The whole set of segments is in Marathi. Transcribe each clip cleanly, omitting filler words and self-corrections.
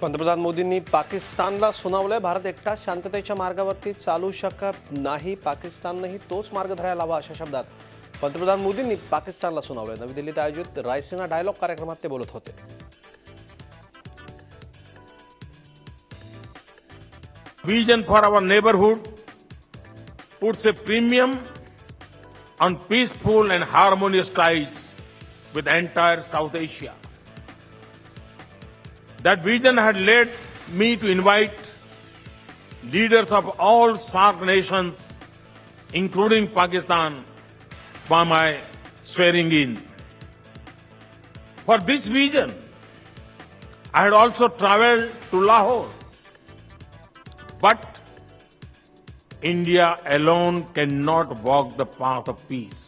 पंतप्रधान मोदींनी पाकिस्तानला सुनावलंय, भारत एकटा शांततेच्या मार्गावरती चालू शकत नाही, पाकिस्ताननेही तोच मार्ग धरायला हवा अशा शब्दात पंतप्रधान मोदींनी पाकिस्तानला सुनावलंय। नवी दिल्लीत आयोजित रायसीना डायलॉग कार्यक्रमात ते बोलत होते। Vision for our neighbourhood puts a premium on peaceful and harmonious ties with entire South Asia. That vision had led me to invite leaders of all SAARC nations, including Pakistan, for my swearing in. For this vision, I had also traveled to Lahore. But India alone cannot walk the path of peace.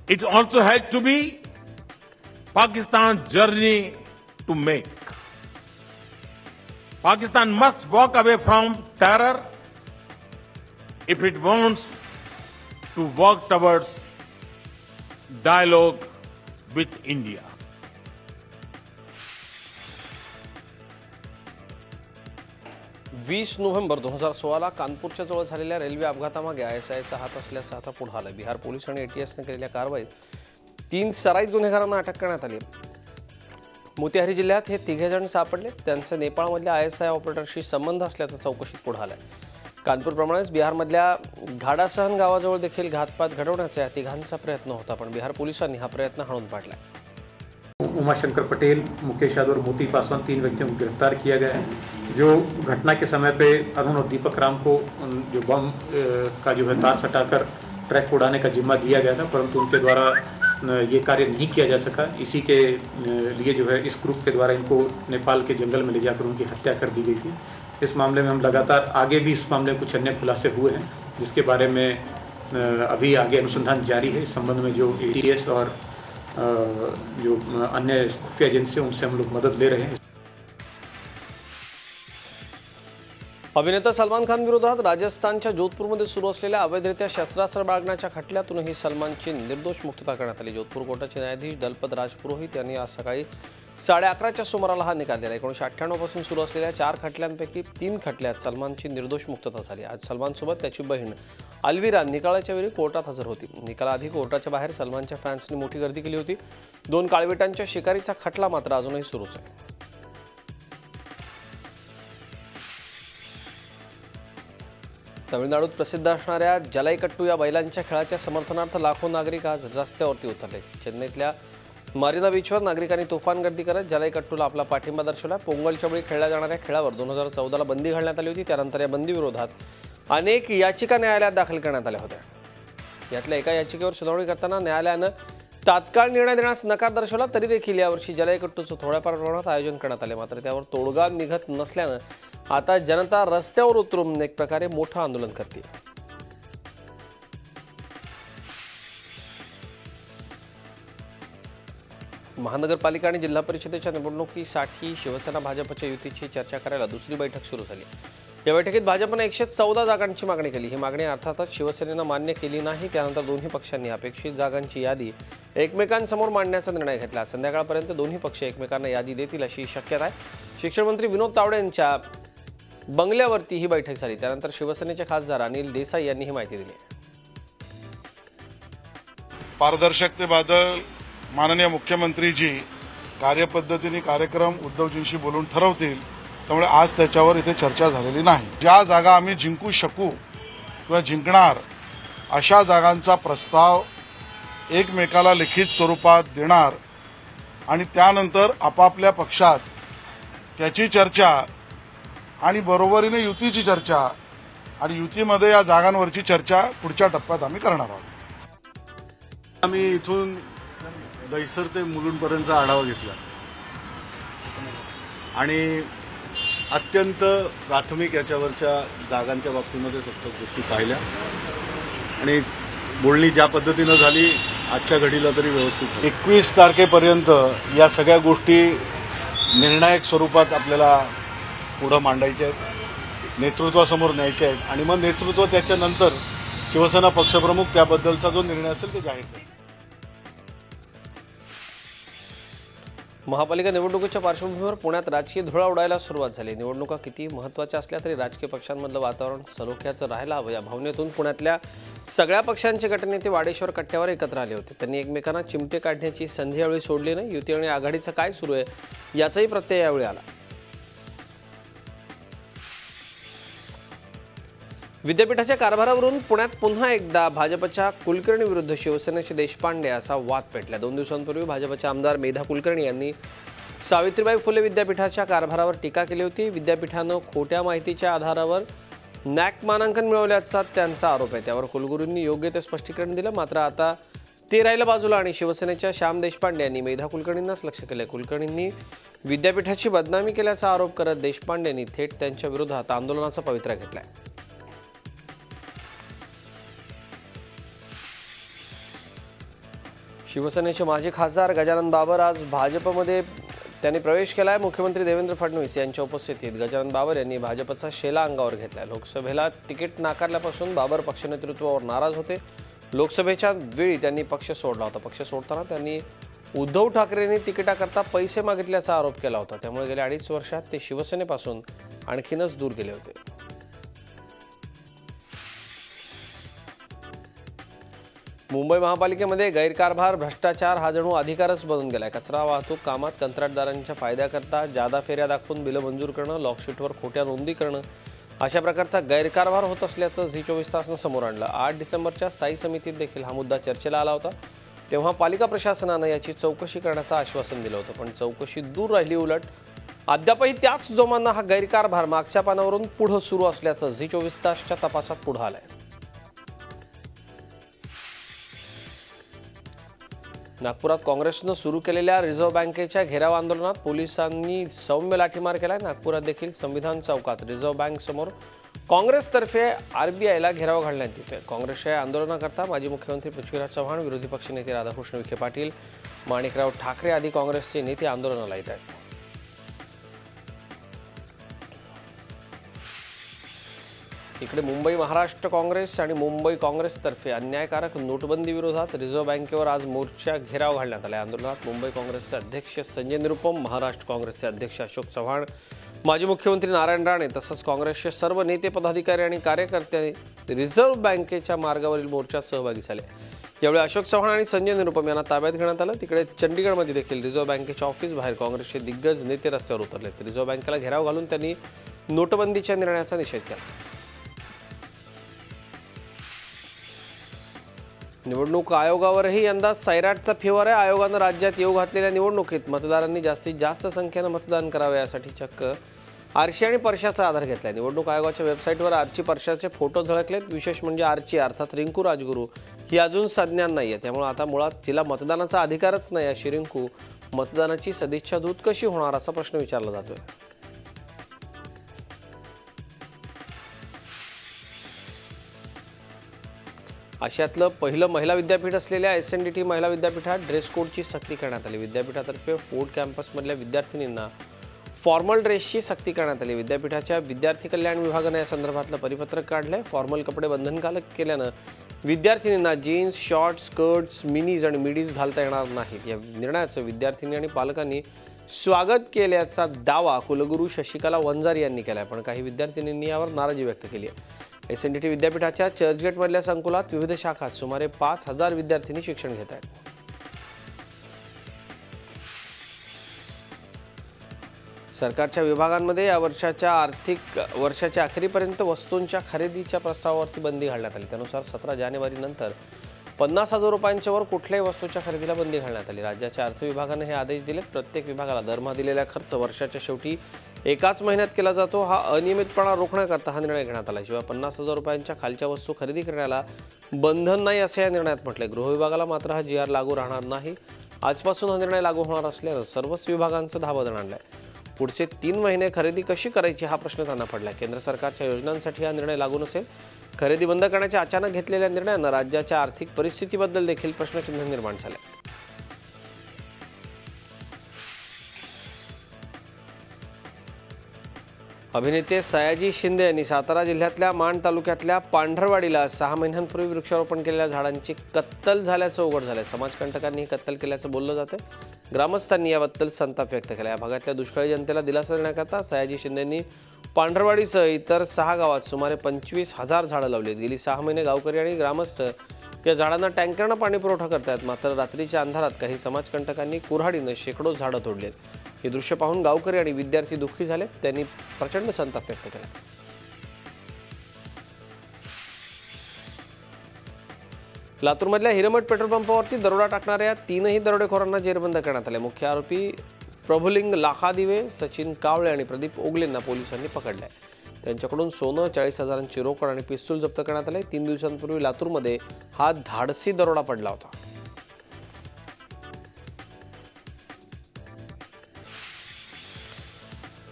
It also has to be Pakistan's journey to make. Pakistan must walk away from terror if it wants to work towards dialogue with India. 20 November 2016 कानपूरच्या जवळ झालेल्या रेल्वे अपघातामागे आयएसआयचा हात असल्याचं आता पुढे आलं। बिहार पोलीस आणि एटीएसने केलेल्या कारवाईत 3 सराईत गुन्हेगारांना अटक करण्यात आली। मोतीहारी जिल्ह्यात हे 3 जण सापडले, त्यांचे नेपाळमधल्या आयएसआय ऑपरेटरशी संबंध असल्याचं चौकशीत पुढे आलंय। कानपूरप्रमाणेच बिहारमधल्या घाडासहन गावाजवळ देखील घातपात घडवण्याचा या 3 प्रयत्न होता, पण बिहार पोलिसांनी हा प्रयत्न हाणून पाडलाय। उमाशंकर पटेल, मुकेश यादव और मोती पासवान 3 व्यक्तियों को गिरफ्तार किया गया है। जो घटना के समय पे अरुण और दीपक राम को जो बम का जो है तार सटाकर ट्रक को उड़ाने का जिम्मा दिया गया था, परंतु उनके द्वारा ये कार्य नहीं किया जा सका। इसी के लिए जो है इस ग्रुप के द्वारा इनको नेपाल के जंगल में ले जाकर उनकी हत्या कर दी गई थी। इस मामले में हम लगातार आगे भी इस मामले में कुछ अन्य खुलासे हुए हैं, जिसके बारे में अभी आगे अनुसंधान जारी है। इस संबंध में जो एटीएस और जो अन्य खुफिया एजेंसी उनसे हम लोग मदद ले रहे हैं। अभिनेता सलमान खान विरोधात राजस्थानच्या जोधपूरमध्ये सुरू असलेल्या अवैधरित्या शस्त्रास्त्र बाळगण्याच्या खटल्यातूनही सलमानची निर्दोष मुक्तता करण्यात आली। जोधपूर कोर्टाचे न्यायाधीश दलपत राजपुरोहित यांनी आज सकाळी 11:30च्या सुमाराला हा निकाल दिला। 1998 पासून सुरू असलेल्या 4 खटल्यांपैकी 3 खटल्यात सलमानची निर्दोष मुक्तता झाली। आज सलमानसोबत त्याची बहीण अलविरा निकालाच्या वेळी कोर्टात हजर होती। निकालाआधी कोर्टाच्या बाहेर सलमानच्या फॅन्सनी मोठी गर्दी केली होती। 2 काळविटांच्या शिकारीचा खटला मात्र अजूनही सुरूच आहे। तमिळनाडूत प्रसिद्ध असणाऱ्या जलाईकट्टू या बैलांच्या खेळाच्या समर्थनार्थ लाखो नागरिक आज रस्त्यावरती उतरले। चेन्नईतल्या मारिना बीचवर नागरिकांनी तुफान गर्दी करत जलाईकट्टूला आपला पाठिंबा दर्शवला। पोंगलच्या वेळी खेळल्या जाणाऱ्या खेळावर 2014ला बंदी घालण्यात आली होती। त्यानंतर या बंदीविरोधात अनेक याचिका न्यायालयात दाखल करण्यात आल्या होत्या। यातल्या एका याचिकेवर सुनावणी करताना न्यायालयानं तात्काळ निर्णय देण्यास नकार दर्शवला। तरी देखील यावर्षी जलाईकट्टूचं थोड्या प्रमाणात आयोजन करण्यात आले, मात्र त्यावर तोडगा निघत नसल्यानं आता जनता रस्त्यावर उतरून एक प्रकारे मोठं आंदोलन करते। महानगरपालिका आणि जिल्हा परिषदेच्या निवडणुकीसाठी शिवसेना भाजपच्या युतीची चर्चा करायला दुसरी बैठक सुरू झाली। या बैठकीत भाजपने 114 जागांची मागणी केली। ही मागणी अर्थातच शिवसेनेनं मान्य केली नाही। त्यानंतर दोन्ही पक्षांनी अपेक्षित जागांची यादी एकमेकांसमोर मांडण्याचा निर्णय घेतला। संध्याकाळपर्यंत दोन्ही पक्ष एकमेकांना यादी देतील अशी शक्यता आहे। शिक्षण मंत्री विनोद तावडे यांच्या बंगल्यावरती ही बैठक झाली। त्यानंतर शिवसेनेचे खासदार अनिल देसाई यांनी ही माहिती दिली। पारदर्शकतेबद्दल माननीय मुख्यमंत्रीजी कार्यपद्धतीने कार्यक्रम उद्धवजींशी बोलून ठरवतील, त्यामुळे आज त्याच्यावर इथे चर्चा झालेली नाही। ज्या जागा आम्ही जिंकू शकू किंवा जिंकणार अशा जागांचा प्रस्ताव एकमेकाला लिखित स्वरूपात देणार आणि त्यानंतर आपापल्या पक्षात त्याची चर्चा आणि बरोबरीने युतीची चर्चा आणि युतीमध्ये या जागांवरची चर्चा पुढच्या टप्प्यात आम्ही करणार आहोत। आम्ही इथून दहिसर ते मुलुंडपर्यंतचा आढावा घेतला आणि अत्यंत प्राथमिक याच्यावरच्या जागांच्या बाबतीमध्ये फक्त गोष्टी पाहिल्या आणि बोलणी ज्या पद्धतीनं झाली आजच्या घडीला तरी व्यवस्थित झाली। 21 तारखेपर्यंत या सगळ्या गोष्टी निर्णायक स्वरूपात आपल्याला पुढे मांडायचे आहेत, नेतृत्वासमोर न्यायचे आहेत आणि मग नेतृत्व त्याच्यानंतर शिवसेना पक्षप्रमुख त्याबद्दलचा जो निर्णय असेल ते जाहीर करेल। महापालिका निवडणुकीच्या पार्श्वभूमीवर पुण्यात राजकीय धुळा उडायला सुरुवात झाली। निवडणुका किती महत्त्वाच्या असल्या तरी राजकीय पक्षांमधलं वातावरण सलोख्याचं राहायला हवं या भावनेतून पुण्यातल्या सगळ्या पक्षांचे गटनेते वाडेश्वर कट्ट्यावर एकत्र आले होते। त्यांनी एकमेकांना चिमटे काढण्याची संधी यावेळी सोडली नाही। युती आणि आघाडीचं काय सुरू आहे याचाही प्रत्यय यावेळी आला। विद्यापीठाच्या कारभारावरून पुण्यात पुन्हा एकदा भाजपच्या कुलकर्णी विरुद्ध शिवसेनेचे देशपांडे असा वाद पेटला। 2 दिवसांपूर्वी भाजपचे आमदार मेधा कुलकर्णी यांनी सावित्रीबाई फुले विद्यापीठाच्या कारभारावर टीका केली होती। विद्यापीठानं खोट्या माहितीच्या आधारावर नॅक मानांकन मिळवल्याचा त्यांचा आरोप आहे। त्यावर कुलगुरूंनी योग्य ते स्पष्टीकरण दिलं। मात्र आता ते राहिलं बाजूला आणि शिवसेनेच्या श्याम देशपांडे यांनी मेधा कुलकर्णींनाच लक्ष केलं। कुलकर्णींनी विद्यापीठाची बदनामी केल्याचा आरोप करत देशपांडेंनी थेट त्यांच्या विरोधात आंदोलनाचा पवित्रा घेतलाय। शिवसेनेचे माजी खासदार गजानन बाबर आज भाजपमध्ये त्यांनी प्रवेश केलाय। मुख्यमंत्री देवेंद्र फडणवीस यांच्या उपस्थितीत गजानन बाबर यांनी भाजपचा शेला अंगावर घेतलाय। लोकसभेला तिकीट नाकारल्यापासून बाबर पक्ष नेतृत्वावर नाराज होते। लोकसभेच्या वेळी त्यांनी पक्ष सोडला होता। पक्ष सोडताना त्यांनी उद्धव ठाकरेंनी तिकिटाकरता पैसे मागितल्याचा आरोप केला होता। त्यामुळे गेल्या 2.5 वर्षात ते शिवसेनेपासून आणखीनच दूर गेले होते। मुंबई महापालिकेमध्ये गैरकारभार भ्रष्टाचार हा जणू अधिकारच बनून गेलाय। कचरा वाहतूक कामात कंत्राटदारांच्या फायद्याकरता जादा फेऱ्या दाखवून बिलं मंजूर करणं, लॉकशीटवर खोट्या नोंदी करणं अशा प्रकारचा गैरकारभार होत असल्याचं झी 24 तासनं समोर आणलं। 8 डिसेंबरच्या स्थायी समितीत देखील हा मुद्दा चर्चेला आला होता। तेव्हा पालिका प्रशासनानं याची चौकशी करण्याचं आश्वासन दिलं होतं, पण चौकशी दूर राहिली। उलट अद्यापही त्याच जोमांना हा गैरकारभार मागच्या पानावरून पुढं सुरू असल्याचं झी 24 तासच्या तपासात पुढं आलंय। नागपुरात काँग्रेसनं सुरू केलेल्या रिझर्व्ह बँकेच्या घेराव आंदोलनात पोलिसांनी सौम्य लाठीमार केलाय। नागपुरात देखील संविधान चौकात रिझर्व्ह बँक समोर काँग्रेसतर्फे आरबीआयला घेराव घालण्यात येतोय। काँग्रेसच्या आंदोलनाकरता माजी मुख्यमंत्री पृथ्वीराज चव्हाण, विरोधी पक्षनेते राधाकृष्ण विखे पाटील, माणिकराव ठाकरे आदी काँग्रेसचे नेते आंदोलनाला येत आहेत। इकडे मुंबई महाराष्ट्र काँग्रेस आणि मुंबई काँग्रेसतर्फे अन्यायकारक नोटबंदी विरोधात रिझर्व्ह बँकेवर आज मोर्चा घेराव घालण्यात आला। आंदोलनात मुंबई काँग्रेसचे अध्यक्ष संजय निरुपम, महाराष्ट्र काँग्रेसचे अध्यक्ष अशोक चव्हाण, माजी मुख्यमंत्री नारायण राणे तसंच काँग्रेसचे सर्व नेते, पदाधिकारी आणि कार्यकर्ते रिझर्व्ह बँकेच्या मार्गावरील मोर्चात सहभागी झाले। यावेळी अशोक चव्हाण आणि संजय निरुपम यांना ताब्यात घेण्यात आलं। तिकडे चंडीगडमध्ये देखील रिझर्व्ह बँकेच्या ऑफिस बाहेर काँग्रेसचे दिग्गज नेते रस्त्यावर उतरले। रिझर्व्ह बँकेला घेराव घालून त्यांनी नोटबंदीच्या निर्णयाचा निषेध केला। निवडणूक आयोगावरही यंदा सैराटचा फेवर आहे। आयोगानं राज्यात येऊ घातलेल्या निवडणुकीत मतदारांनी जास्तीत जास्त संख्येनं मतदान करावे यासाठी चक्क आरशी आणि परशाचा आधार घेतलाय। निवडणूक आयोगाच्या वेबसाईटवर आरची परशाचे फोटो झळकलेत। विशेष म्हणजे आरची अर्थात रिंकू राजगुरू ही अजून संज्ञान नाहीये। त्यामुळे आता मुळात जिला मतदानाचा अधिकारच नाही अशी रिंकू मतदानाची सदिच्छा दूत कशी होणार असा प्रश्न विचारला जातोय। आशियातलं पहिलं महिला विद्यापीठ असलेल्या SNDT महिला विद्यापीठात ड्रेस कोडची सक्ती करण्यात आली। विद्यापीठातर्फे फोर्ट कॅम्पसमधल्या विद्यार्थिनींना फॉर्मल ड्रेसची सक्ती करण्यात आली। विद्यापीठाच्या विद्यार्थी कल्याण विभागाने या संदर्भातलं परिपत्रक काढलंय। फॉर्मल कपडे बंधनकारक केल्यानं विद्यार्थिनींना जीन्स, शॉर्ट्स, स्कर्ट्स, मिनीज आणि मिडीज घालता येणार नाहीत। या निर्णयाचं विद्यार्थिनी आणि पालकांनी स्वागत केल्याचा दावा कुलगुरू शशिकला वंजारी यांनी केलाय, पण काही विद्यार्थिनींनी यावर नाराजी व्यक्त केली आहे। SNDT विद्यापीठाच्या चर्चगेटमधल्या संकुलात विविध शाखात सुमारे 5000 विद्यार्थिनी शिक्षण घेत आहेत। सरकारच्या विभागांमध्ये या वर्षाच्या आर्थिक वर्षाच्या अखेरीपर्यंत वस्तूंच्या खरेदीच्या प्रस्तावावरती बंदी घालण्यात आली। त्यानुसार 17 जानेवारीनंतर 50,000 रुपयांच्या वर कुठल्याही वस्तूच्या खरेदीला बंदी घालण्यात आली। राज्याच्या अर्थ विभागाने हे आदेश दिलेत। प्रत्येक विभागाला दरमहा दिलेला खर्च वर्षाच्या शेवटी एकाच महिन्यात केला जातो। हा अनियमितपणा रोखण्याकरता हा निर्णय घेण्यात आला। शिवाय 50,000 रुपयांच्या खालच्या वस्तू खरेदी करण्याला बंधन नाही असं या निर्णयात म्हटलंय। गृह विभागाला मात्र हा GR लागू राहणार नाही। आजपासून हा निर्णय लागू होणार असल्यानं सर्वच विभागांचं धाबदण आणलंय। पुढचे 3 महिने खरेदी कशी करायची हा प्रश्न त्यांना पडलाय। केंद्र सरकारच्या योजनांसाठी हा निर्णय लागू नसेल। खरेदी बंद करण्याच्या अचानक घेतलेल्या निर्णयानं राज्याच्या आर्थिक परिस्थितीबद्दल देखील प्रश्नचिन्ह निर्माण झाले। अभिनेते सयाजी शिंदे यांनी सातारा जिल्ह्यातल्या माण तालुक्यातल्या पांढरवाडीला 6 महिन्यांपूर्वी वृक्षारोपण केलेल्या झाडांची कत्तल झाल्याचं उघड झालंय. समाजकंटकांनी ही कत्तल केल्याचं बोललं जातं. ग्रामस्थांनी याबद्दल संताप व्यक्त केला. या भागातल्या दुष्काळी जनतेला दिलासा देण्याकरता सयाजी शिंदेंनी पांढरवाडीसह इतर 6 गावात सुमारे 25,000 झाडं लावली. गेली 6 महिने गावकरी आणि ग्रामस्थ या झाडांना टँकरनं पाणी पुरवठा करतात. मात्र रात्रीच्या अंधारात काही समाजकंटकांनी कुऱ्हाडीनं शेकडो झाडं तोडलीत. हे दृश्य पाहून गावकरी आणि विद्यार्थी दुःखी झाले. त्यांनी प्रचंड संताप व्यक्त केला. लातूरमधल्या हिरेमठ पेट्रोल पंपावरती दरोडा टाकणाऱ्या 3ही दरोडेखोरांना जेरबंद करण्यात आले. मुख्य आरोपी प्रभुलिंग लाखादिवे, सचिन कावळे आणि प्रदीप ओगलेंना पोलिसांनी पकडलंय. त्यांच्याकडून सोनं, 40,000ची रोकड आणि पिस्तूल जप्त करण्यात आले. 3 दिवसांपूर्वी लातूरमध्ये हा धाडसी दरोडा पडला होता.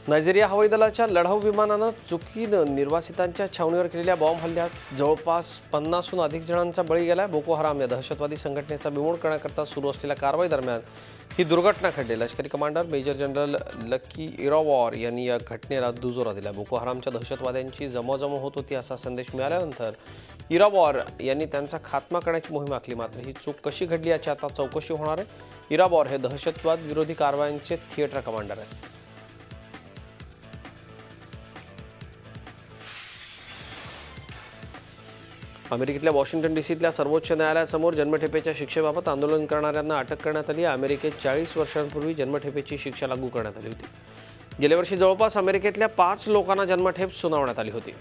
नायजेरिया हवाई दलाच्या लढाऊ विमानानं चुकीनं निर्वासितांच्या छावणीवर केलेल्या बॉम्ब हल्ल्यात जवळपास 50हून अधिक जणांचा बळी गेला. बोको हराम या दहशतवादी संघटनेचा बिमोड करण्याकरता सुरू असलेल्या कारवाई दरम्यान ही दुर्घटना घडली. लष्करी कमांडर मेजर जनरल लकी इरावॉर यांनी या घटनेला दुजोरा दिला. बोको हरामच्या दहशतवाद्यांची जमवाजमव होत होती असा संदेश मिळाल्यानंतर इरावॉर यांनी त्यांचा खात्मा करण्याची मोहीम आखली. मात्र ही चूक कशी घडली याची आता चौकशी होणार आहे. इरावॉर हे दहशतवाद विरोधी कारवायांचे थिएटर कमांडर आहेत. अमेरिकेतल्या वॉशिंग्टन डीसीतल्या सर्वोच्च न्यायालयासमोर जन्मठेपेच्या शिक्षेबाबत आंदोलन करणाऱ्यांना अटक करण्यात आली. अमेरिकेत 40 वर्षांपूर्वी जन्मठेपेची शिक्षा लागू करण्यात आली होती. गेल्या वर्षी जवळपास अमेरिकेतल्या 5 लोकांना जन्मठेप सुनावण्यात आली होती.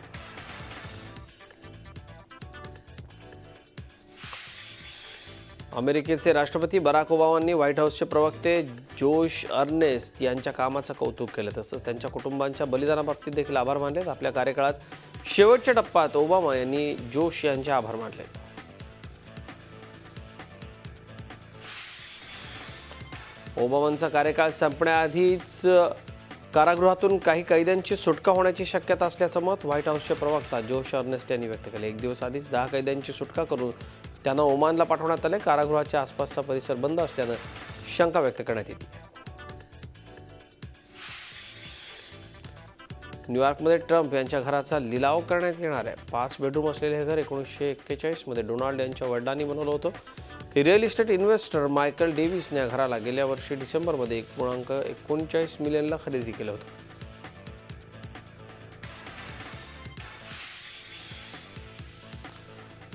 अमेरिकेचे राष्ट्रपती बराक ओबामांनी व्हाईट हाऊसचे प्रवक्ते जोश अर्नेस्ट यांच्या कामाचं कौतुक केलं. तसंच त्यांच्या कुटुंबांच्या बलिदानाबाबतीत देखील आभार मानले. आपल्या कार्यकाळात शेवटच्या टप्प्यात ओबामा यांनी जोश यांचे आभार मानले. ओबामांचा कार्यकाळ संपण्याआधीच कारागृहातून काही कैद्यांची सुटका होण्याची शक्यता असल्याचं मत व्हाईट हाऊसचे प्रवक्ता जोश अर्नेस्ट यांनी व्यक्त केले. 1 दिवस आधीच 10 कैद्यांची सुटका करून त्यांना ओमानला पाठवण्यात आले. कारागृहाच्या आसपासचा परिसर बंद असल्यानं शंका व्यक्त करण्यात येते. न्यूयॉर्कमध्ये ट्रम्प यांच्या घराचा लिलाव करण्यात येणार आहे. 5 बेडरूम असलेले हे घर 1941 मध्ये डोनाल्ड यांच्या वडिलांनी बनवलं होतं. रिअल इस्टेट इन्व्हेस्टर मायकल डेव्हिसने या घराला गेल्या वर्षी डिसेंबरमध्ये 1.39 मिलियनला खरेदी केलं होतं.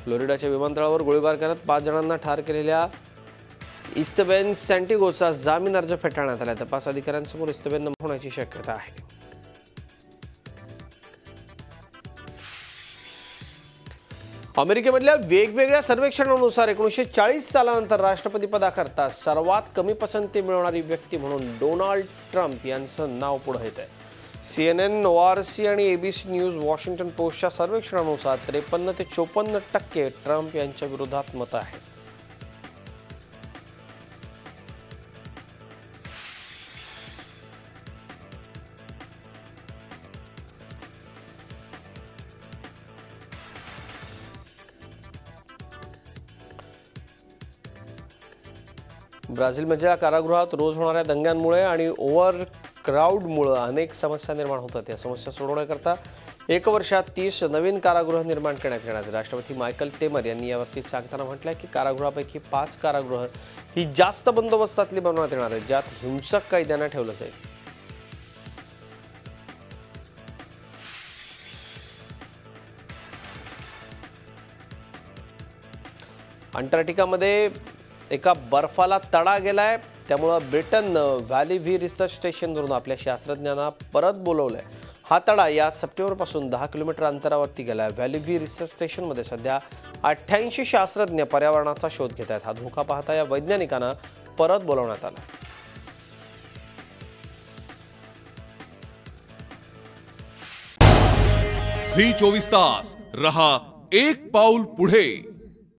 फ्लोरिडाच्या विमानतळावर गोळीबार करत 5 जणांना ठार केलेल्या इस्तबेन सँटिगोचा जामीन अर्ज फेटाळण्यात आला. तपास अधिकाऱ्यांसमोर इस्तबेन होण्याची शक्यता आहे. अमेरिकेमधल्या वेगवेगळ्या सर्वेक्षणानुसार 1940 सालानंतर राष्ट्रपतीपदाकरता सर्वात कमी पसंती मिळवणारी व्यक्ती म्हणून डोनाल्ड ट्रम्प यांचं नाव पुढे येत आहे. CNN, ORC आणि ABC न्यूज, वॉशिंग्टन पोस्टच्या सर्वेक्षणानुसार 53 ते 54% ट्रम्प यांच्या विरोधात मतं आहेत. ब्राझीलमधल्या कारागृहात रोज होणाऱ्या दंग्यांमुळे आणि ओव्हर क्राऊडमुळे अनेक समस्या निर्माण होतात. या समस्या सोडवण्याकरता 1 वर्षात 30 नवीन कारागृह निर्माण करण्यात येणार आहेत. राष्ट्रपती मायकल टेमर यांनी याबाबतीत सांगताना म्हटलंय की कारागृहापैकी 5 कारागृह ही जास्त बंदोबस्तातली बनवण्यात येणार आहेत, ज्यात हिंसक कैद्यांना ठेवलं जाईल. अंटार्क्टिकामध्ये एका बर्फाला तडा गेलाय. त्यामुळे ब्रिटननं व्हॅली व्ही रिसर्च स्टेशनवरून आपल्या शास्त्रज्ञांना परत बोलवलंय. हा तडा या सप्टेंबरपासून 10 किलोमीटर अंतरावरती गेलाय. व्हॅली व्ही रिसर्च स्टेशनमध्ये सध्या 88 शास्त्रज्ञ पर्यावरणाचा शोध घेत आहेत. हा धोका पाहता या वैज्ञानिकांना परत बोलवण्यात आलं. झी 24 तास रहा एक पाऊल पुढे.